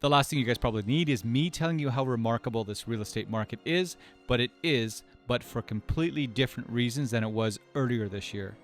The last thing you guys probably need is me telling you how remarkable this real estate market is, but for completely different reasons than it was earlier this year.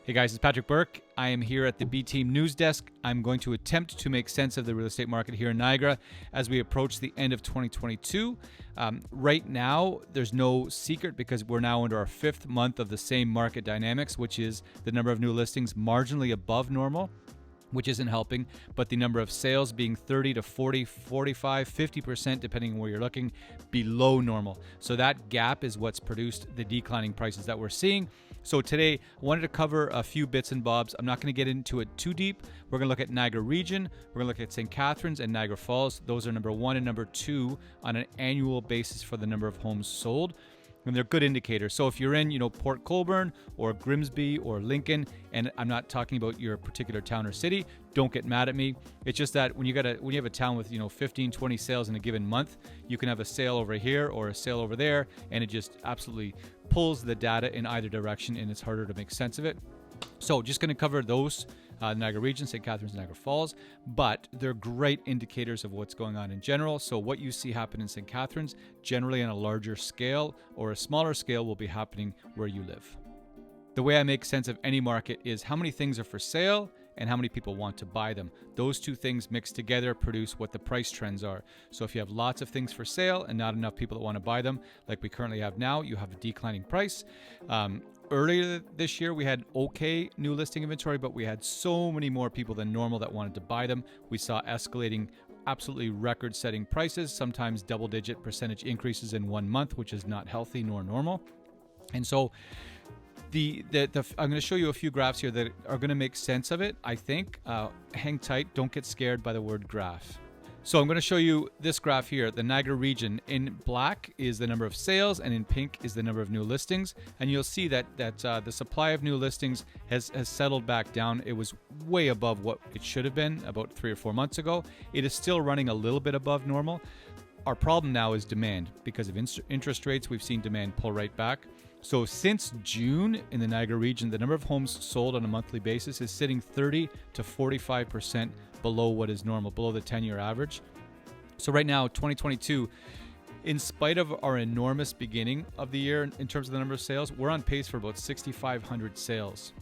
Hey guys, it's Patrick Burke. I am here at the B-Team News Desk. I'm going to attempt to make sense of the real estate market here in Niagara as we approach the end of 2022. Right now, there's no secret because we're now into our 5th month of the same market dynamics, which is the number of new listings marginally above normal, which isn't helping, but the number of sales being 30 to 40, 45, 50%, depending on where you're looking, below normal. So that gap is what's produced the declining prices that we're seeing. So today, I wanted to cover a few bits and bobs. I'm not going to get into it too deep. We're going to look at Niagara region. We're going to look at St. Catharines and Niagara Falls. Those are number 1 and number 2 on an annual basis for the number of homes sold. And they're good indicators. So if you're in, Port Colborne or Grimsby or Lincoln, and I'm not talking about your particular town or city, don't get mad at me. It's just that when you have a town with 15, 20 sales in a given month, you can have a sale over here or a sale over there, and it just absolutely pulls the data in either direction, and it's harder to make sense of it. So just going to cover those, Niagara region, St. Catharines, Niagara Falls, but they're great indicators of what's going on in general. So what you see happen in St. Catharines, generally on a larger scale or a smaller scale, will be happening where you live. The way I make sense of any market is how many things are for sale and how many people want to buy them. Those two things mixed together produce what the price trends are. So if you have lots of things for sale and not enough people that want to buy them, like we currently have now, you have a declining price. Earlier this year, we had okay new listing inventory, but we had so many more people than normal that wanted to buy them. We saw escalating, absolutely record-setting prices, sometimes double-digit percentage increases in 1 month, which is not healthy nor normal. And so I'm going to show you a few graphs here that are going to make sense of it, I think. Hang tight. Don't get scared by the word graph. So I'm going to show you this graph here. The Niagara region in black is the number of sales, and in pink is the number of new listings. And you'll see that the supply of new listings has settled back down. It was way above what it should have been about 3 or 4 months ago. It is still running a little bit above normal. Our problem now is demand. Because of interest rates, we've seen demand pull right back. So since June in the Niagara region, the number of homes sold on a monthly basis is sitting 30 to 45% below what is normal, below the 10-year average. So right now, 2022, in spite of our enormous beginning of the year in terms of the number of sales, we're on pace for about 6,500 sales.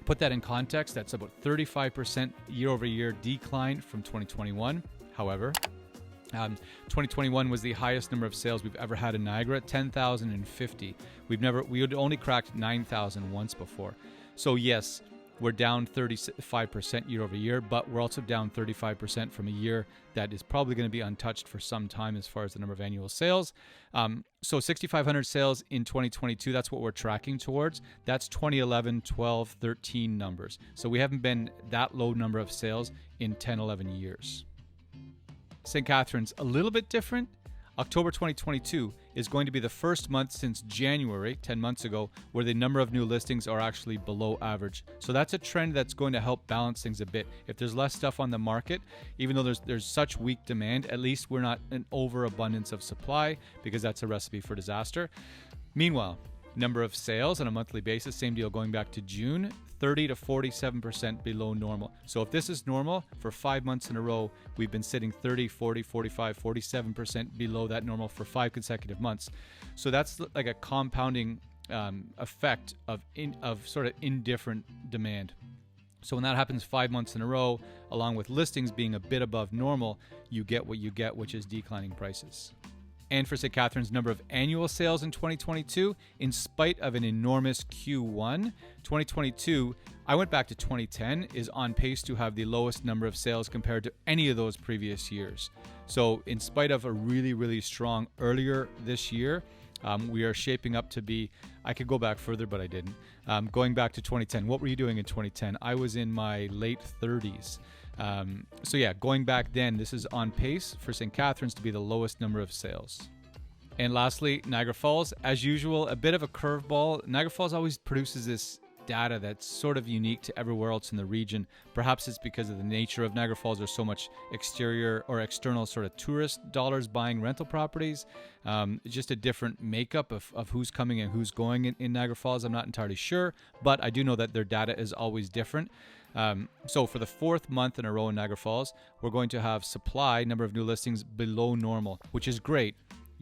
Put that in context, that's about 35% year-over-year decline from 2021. However, 2021 was the highest number of sales we've ever had in Niagara, 10,050. We had only cracked 9,000 once before. So yes, we're down 35% year over year, but we're also down 35% from a year that is probably going to be untouched for some time as far as the number of annual sales. So 6,500 sales in 2022, that's what we're tracking towards. That's 2011, 12, 13 numbers. So we haven't been that low number of sales in 10, 11 years. St. Catharines, a little bit different. October 2022 is going to be the first month since January, 10 months ago, where the number of new listings are actually below average. So that's a trend that's going to help balance things a bit. If there's less stuff on the market, even though there's such weak demand, at least we're not an overabundance of supply, because that's a recipe for disaster. Meanwhile, number of sales on a monthly basis, same deal going back to June, 30 to 47% below normal. So if this is normal, for 5 months in a row, we've been sitting 30, 40, 45, 47% below that normal for 5 consecutive months. So that's like a compounding effect of sort of indifferent demand. So when that happens 5 months in a row, along with listings being a bit above normal, you get what you get, which is declining prices. And for St. Catharines' number of annual sales in 2022, in spite of an enormous Q1, 2022, I went back to 2010, is on pace to have the lowest number of sales compared to any of those previous years. So in spite of a really, really strong earlier this year, we are shaping up to be, I could go back further, but I didn't. Going back to 2010, what were you doing in 2010? I was in my late 30s. So yeah, going back then, this is on pace for St. Catharines to be the lowest number of sales. And lastly, Niagara Falls, as usual, a bit of a curveball. Niagara Falls always produces this data that's sort of unique to everywhere else in the region. Perhaps it's because of the nature of Niagara Falls. There's so much exterior or external sort of tourist dollars buying rental properties. Just a different makeup of who's coming and who's going in Niagara Falls. I'm not entirely sure, but I do know that their data is always different. So for the fourth month in a row in Niagara Falls, we're going to have supply, number of new listings below normal, which is great.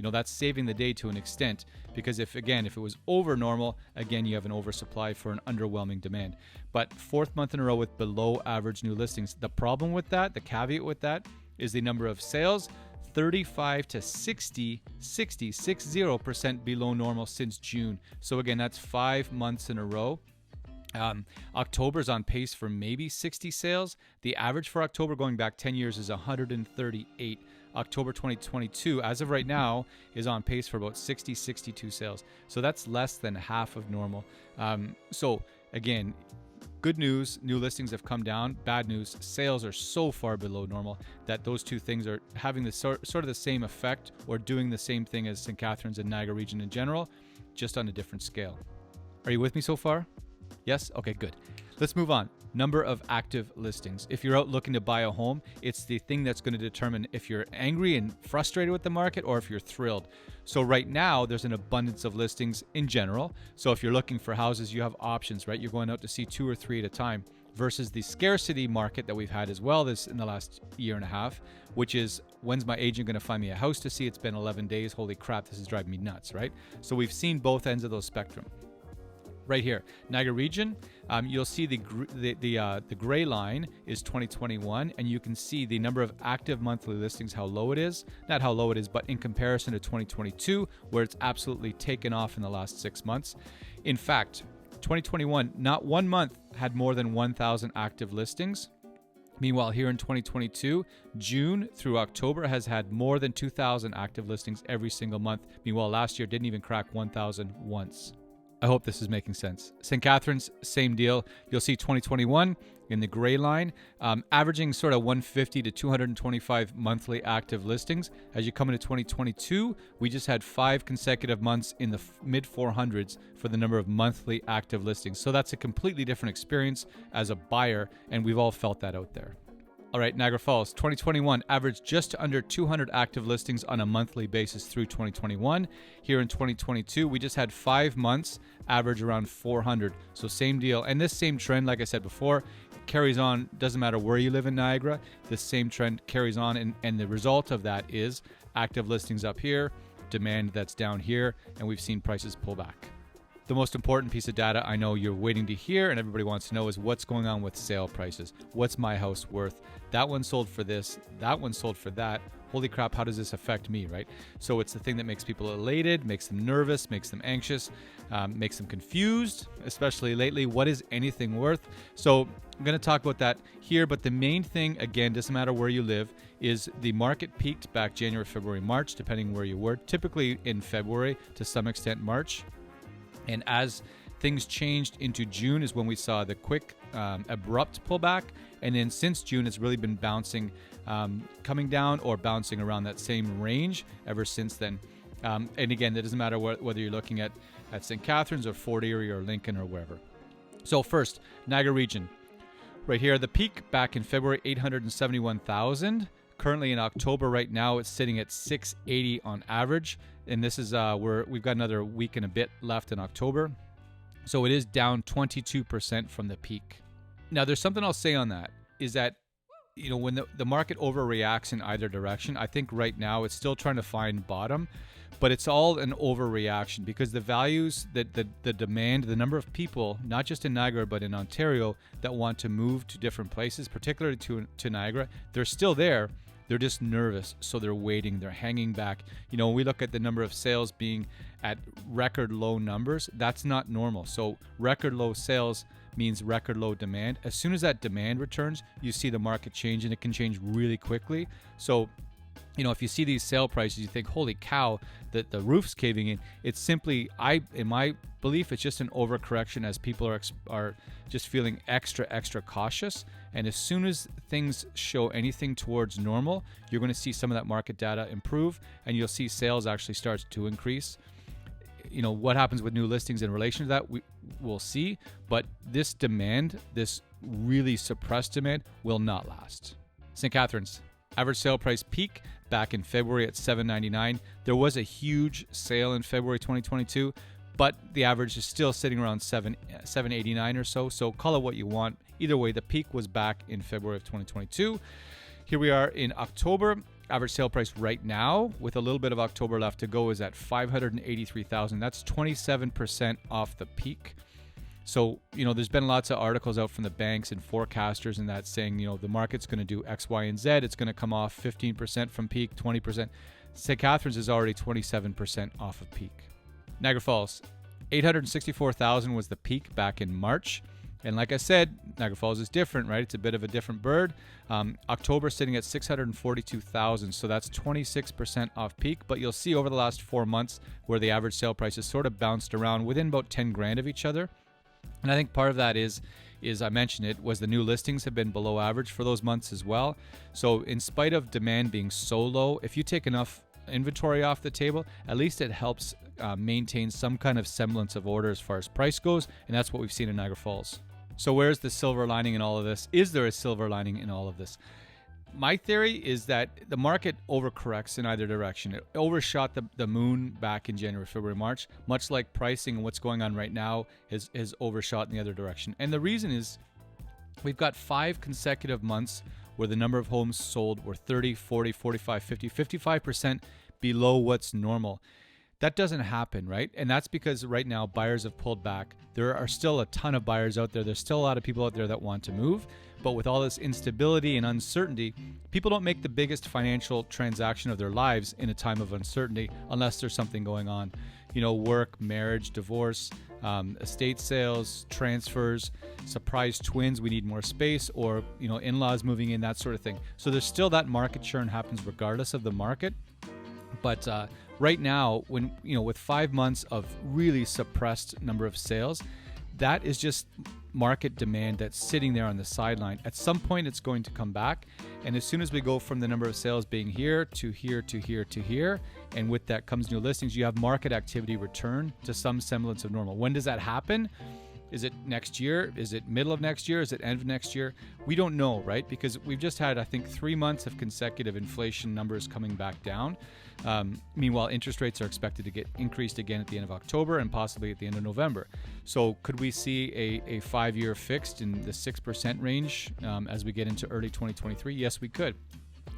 That's saving the day to an extent, because if it was over normal, again, you have an oversupply for an underwhelming demand. But fourth month in a row with below average new listings. The problem with that, the caveat with that, is the number of sales, 35 to 60% below normal since June. So again, that's 5 months in a row. October's on pace for maybe 60 sales. The average for October going back 10 years is 138. October 2022, as of right now, is on pace for about 62 sales. So that's less than half of normal. So again, good news, new listings have come down. Bad news, sales are so far below normal that those two things are having the sort of the same effect, or doing the same thing as St. Catharines and Niagara region in general, just on a different scale. Are you with me so far? Yes? Okay, good. Let's move on. Number of active listings. If you're out looking to buy a home, it's the thing that's going to determine if you're angry and frustrated with the market or if you're thrilled. So right now, there's an abundance of listings in general. So if you're looking for houses, you have options, right? You're going out to see 2 or 3 at a time, versus the scarcity market that we've had as well this in the last year and a half, which is, when's my agent going to find me a house to see? It's been 11 days. Holy crap, this is driving me nuts, right? So we've seen both ends of those spectrum. Right here, Niagara region, you'll see the gray line is 2021, and you can see the number of active monthly listings, how low it is. Not how low it is, but in comparison to 2022, where it's absolutely taken off in the last 6 months. In fact, 2021, not one month had more than 1,000 active listings. Meanwhile, here in 2022, June through October has had more than 2,000 active listings every single month. Meanwhile, last year didn't even crack 1,000 once. I hope this is making sense. St. Catharines, same deal. You'll see 2021 in the gray line, averaging sort of 150 to 225 monthly active listings. As you come into 2022, we just had 5 consecutive months in the mid 400s for the number of monthly active listings. So that's a completely different experience as a buyer, and we've all felt that out there. All right, Niagara Falls, 2021 averaged just under 200 active listings on a monthly basis through 2021. Here in 2022, we just had 5 months, average around 400. So same deal. And this same trend, like I said before, carries on. Doesn't matter where you live in Niagara, this same trend carries on. And the result of that is active listings up here, demand that's down here, and we've seen prices pull back. The most important piece of data I know you're waiting to hear and everybody wants to know is what's going on with sale prices. What's my house worth? That one sold for this, that one sold for that. Holy crap, how does this affect me, right? So it's the thing that makes people elated, makes them nervous, makes them anxious, makes them confused, especially lately. What is anything worth? So I'm going to talk about that here, but the main thing, again, doesn't matter where you live, is the market peaked back January, February, March, depending where you were, typically in February, to some extent March. And as things changed into June is when we saw the quick, abrupt pullback. And then since June, it's really been bouncing, coming down or bouncing around that same range ever since then. And again, it doesn't matter whether you're looking at St. Catharines or Fort Erie or Lincoln or wherever. So first, Niagara region. Right here, the peak back in February, 871,000. Currently in October right now, it's sitting at 680 on average. And this is we've got another week and a bit left in October. So it is down 22% from the peak. Now, there's something I'll say on that, is that, when the market overreacts in either direction, I think right now it's still trying to find bottom, but it's all an overreaction because the values, the demand, the number of people, not just in Niagara, but in Ontario, that want to move to different places, particularly to Niagara, they're still there. They're just nervous, so they're waiting. They're hanging back. When we look at the number of sales being at record low numbers, that's not normal. So record low sales means record low demand. As soon as that demand returns, you see the market change, and it can change really quickly. So, if you see these sale prices, you think, holy cow, that the roof's caving in. It's simply, in my belief, it's just an overcorrection as people are just feeling extra cautious. And as soon as things show anything towards normal, you're going to see some of that market data improve, and you'll see sales actually start to increase. What happens with new listings in relation to that, we'll see. But this demand, this really suppressed demand, will not last. St. Catharines. Average sale price peak back in February at $799. There was a huge sale in February 2022, but the average is still sitting around 789 or so. So call it what you want. Either way, the peak was back in February of 2022. Here we are in October. Average sale price right now, with a little bit of October left to go, is at $583,000. That's 27% off the peak. So, there's been lots of articles out from the banks and forecasters and that saying, the market's going to do X, Y, and Z. It's going to come off 15% from peak, 20%. St. Catharines is already 27% off of peak. Niagara Falls, 864,000 was the peak back in March. And like I said, Niagara Falls is different, right? It's a bit of a different bird. October sitting at 642,000, so that's 26% off peak. But you'll see over the last 4 months where the average sale price has sort of bounced around within about 10 grand of each other. And I think part of that is I mentioned it, was the new listings have been below average for those months as well. So in spite of demand being so low, if you take enough inventory off the table, at least it helps maintain some kind of semblance of order as far as price goes. And that's what we've seen in Niagara Falls. So where's the silver lining in all of this? Is there a silver lining in all of this? My theory is that the market overcorrects in either direction. It overshot the moon back in January, February, March, much like pricing and what's going on right now is overshot in the other direction. And the reason is we've got 5 consecutive months where the number of homes sold were 30, 40, 45, 50, 55% below what's normal. That doesn't happen, right? And that's because right now buyers have pulled back. There are still a ton of buyers out there. There's still a lot of people out there that want to move. But with all this instability and uncertainty, people don't make the biggest financial transaction of their lives in a time of uncertainty unless there's something going on. Work, marriage, divorce, estate sales, transfers, surprise twins, we need more space, or, in-laws moving in, that sort of thing. So there's still that market churn happens regardless of the market. But right now, when with 5 months of really suppressed number of sales, that is just market demand that's sitting there on the sideline. At some point, it's going to come back, and as soon as we go from the number of sales being here to here to here to here, and with that comes new listings, you have market activity return to some semblance of normal. When does that happen? Is it next year? Is it middle of next year? Is it end of next year? We don't know, right? Because we've just had, I think, 3 months of consecutive inflation numbers coming back down. Meanwhile, interest rates are expected to get increased again at the end of October and possibly at the end of November. So could we see a 5-year fixed in the 6% range as we get into early 2023? Yes, we could,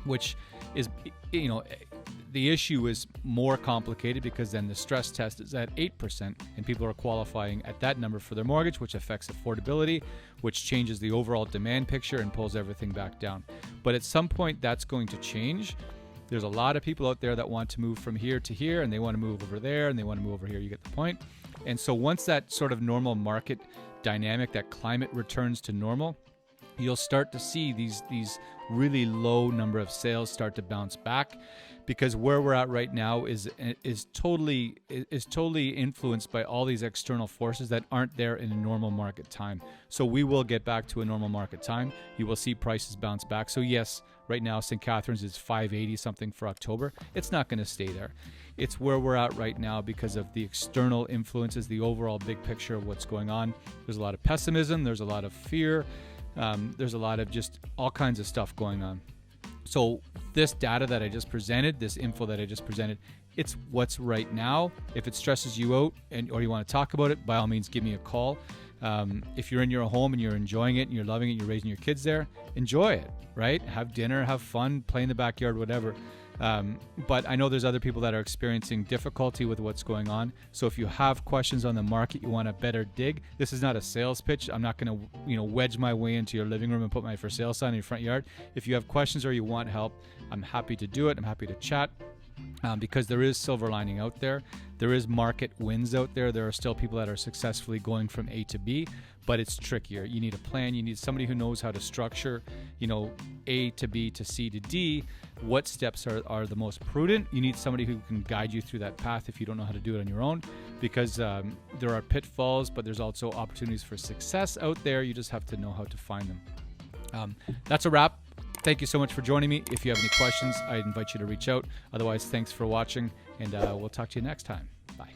which is, the issue is more complicated because then the stress test is at 8% and people are qualifying at that number for their mortgage, which affects affordability, which changes the overall demand picture and pulls everything back down. But at some point that's going to change. There's a lot of people out there that want to move from here to here, and they want to move over there, and they want to move over here. You get the point. And so once that sort of normal market dynamic, that climate returns to normal, you'll start to see these really low number of sales start to bounce back, because where we're at right now is totally influenced by all these external forces that aren't there in a normal market time. So we will get back to a normal market time. You will see prices bounce back. So yes, right now St. Catharines is 580 something for October. It's not going to stay there. It's where we're at right now because of the external influences, the overall big picture of what's going on. There's a lot of pessimism. There's a lot of fear. There's a lot of just all kinds of stuff going on. So this data that I just presented, this info that I just presented, it's what's right now. If it stresses you out or you want to talk about it, by all means, give me a call. If you're in your home and you're enjoying it and you're loving it, you're raising your kids there, enjoy it, right? Have dinner, have fun, play in the backyard, whatever. But I know there's other people that are experiencing difficulty with what's going on. So if you have questions on the market, you want a better dig, this is not a sales pitch. I'm not going to, wedge my way into your living room and put my for sale sign in your front yard. If you have questions or you want help, I'm happy to do it. I'm happy to chat. Because there is silver lining out there. There is market wins out there. There are still people that are successfully going from A to B, but it's trickier. You need a plan. You need somebody who knows how to structure, A to B to C to D. What steps are the most prudent? You need somebody who can guide you through that path if you don't know how to do it on your own, because there are pitfalls, but there's also opportunities for success out there. You just have to know how to find them. That's a wrap. Thank you so much for joining me. If you have any questions, I invite you to reach out. Otherwise, thanks for watching, and we'll talk to you next time. Bye.